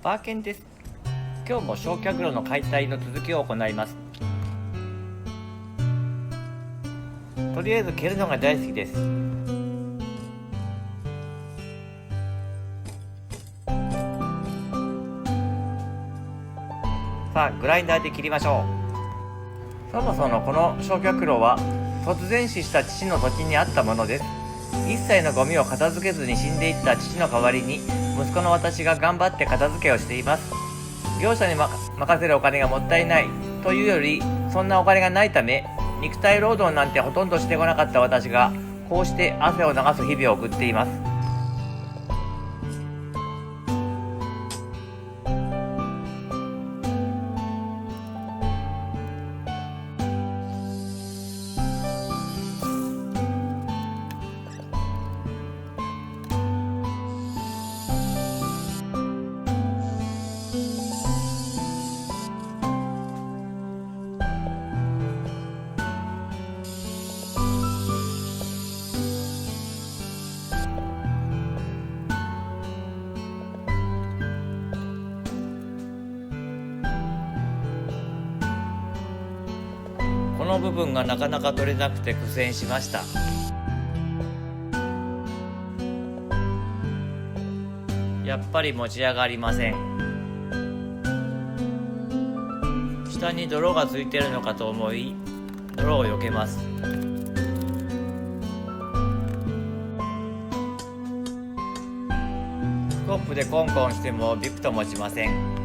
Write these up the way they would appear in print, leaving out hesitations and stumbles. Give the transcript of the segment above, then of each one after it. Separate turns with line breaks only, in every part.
バーケンです。今日も焼却炉の解体の続きを行います。とりあえず蹴るのが大好きです。さあグラインダーで切りましょう。そもそもこの焼却炉は突然死した父の時にあったものです。一切のゴミを片付けずに死んでいった父の代わりに息子の私が頑張って片付けをしています。業者に任せるお金がもったいないというより、そんなお金がないため肉体労働なんてほとんどしてこなかった私がこうして汗を流す日々を送っています。この部分がなかなか取れなくて苦戦しました。やっぱり持ち上がりません。下に泥がついてるのかと思い泥を避けます。スコップでコンコンしてもビクともしません。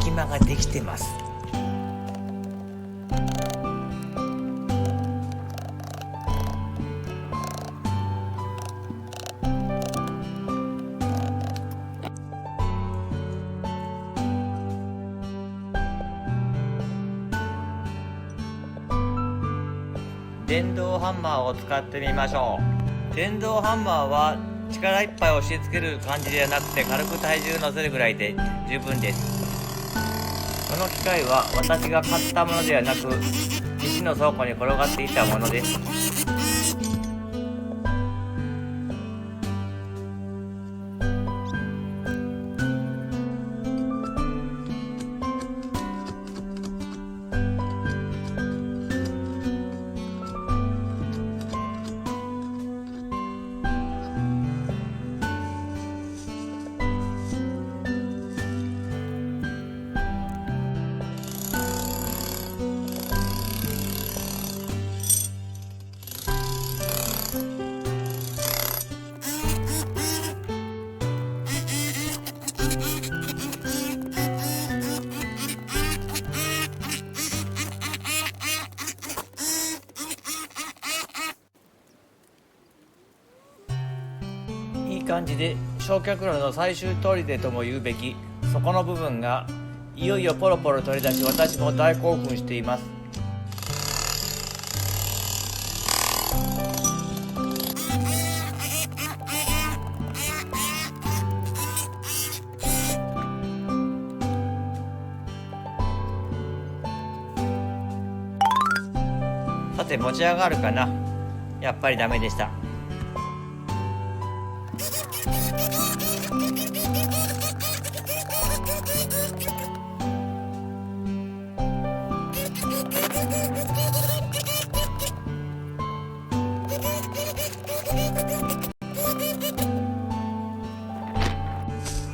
隙間ができてます。電動ハンマーを使ってみましょう。電動ハンマーは力いっぱい押し付ける感じではなくて、軽く体重乗せるぐらいで十分です。この機械は私が買ったものではなく、父の倉庫に転がっていたものです。いい感じで焼却炉の最終砦とも言うべき底の部分がいよいよポロポロ取り出し、私も大興奮しています。さて持ち上がるかな。やっぱりダメでした。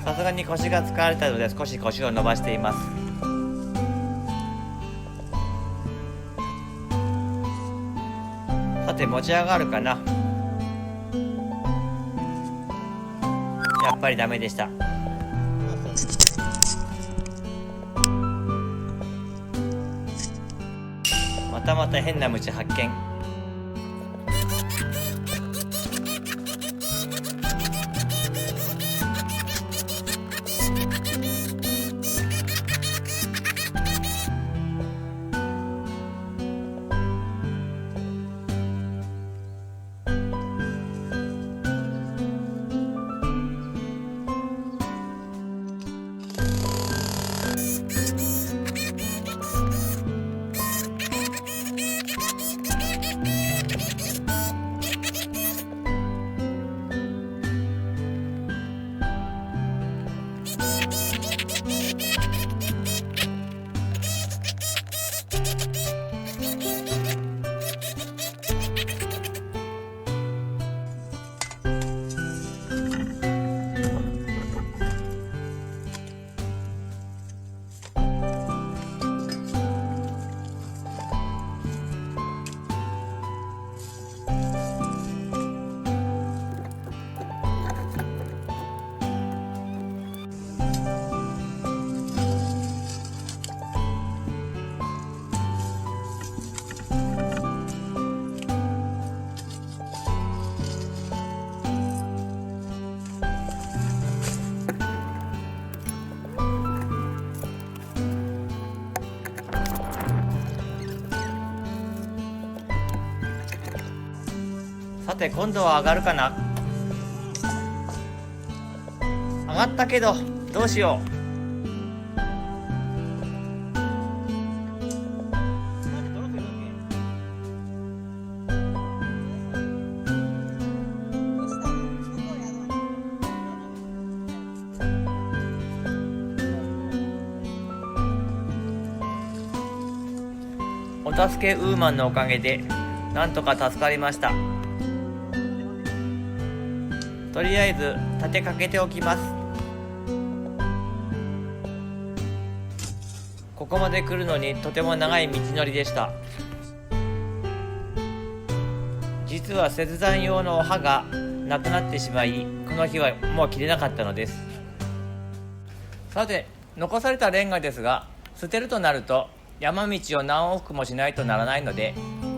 さすがに腰が疲れたので少し腰を伸ばしています。さて持ち上がるかな。やっぱりダメでした。また変な虫発見。さて今度は上がるかな。上がったけどどうしよう。お助けウーマンのおかげでなんとか助かりました。とりあえず立てかけておきます。ここまで来るのにとても長い道のりでした。実は切断用の刃がなくなってしまい、この日はもう切れなかったのです。さて残されたレンガですが、捨てるとなると山道を何往復もしないとならないので、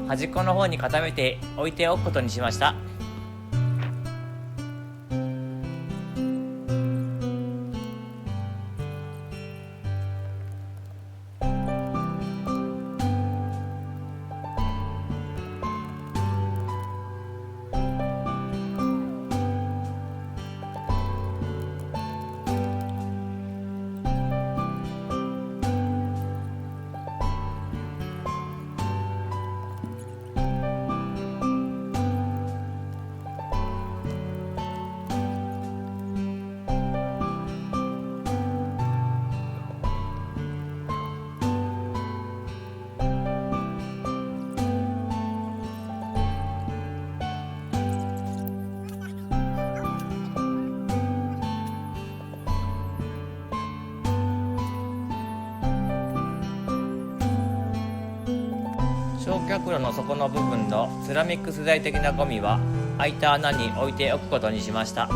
端っこの方に固めて置いておくことにしました。焼却炉の底の部分のセラミック素材的なゴミは空いた穴に置いておくことにしました。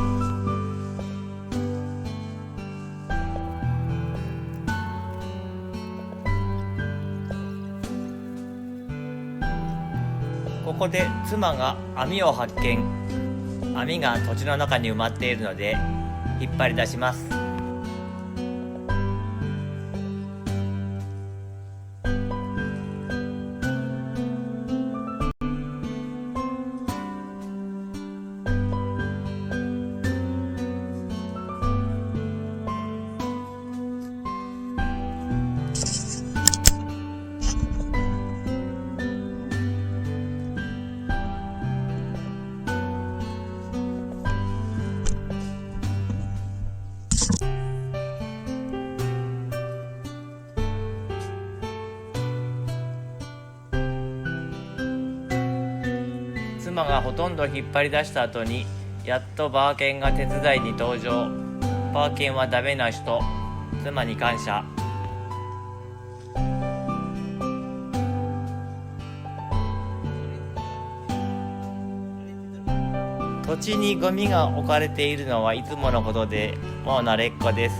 ここで妻が網を発見。網が土地の中に埋まっているので引っ張り出します。妻がほとんど引っ張り出した後にやっとバーケンが手伝いに登場。バーケンはダメな人。妻に感謝。土地にゴミが置かれているのはいつものことで、もう慣れっこです。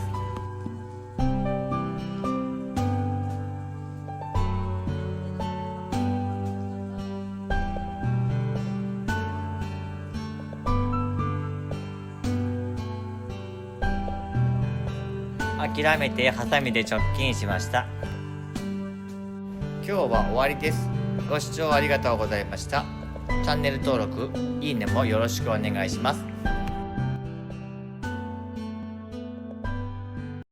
諦めてハサミで直近しました。今日は終わりです。ご視聴ありがとうございました。チャンネル登録、いいねもよろしくお願いします。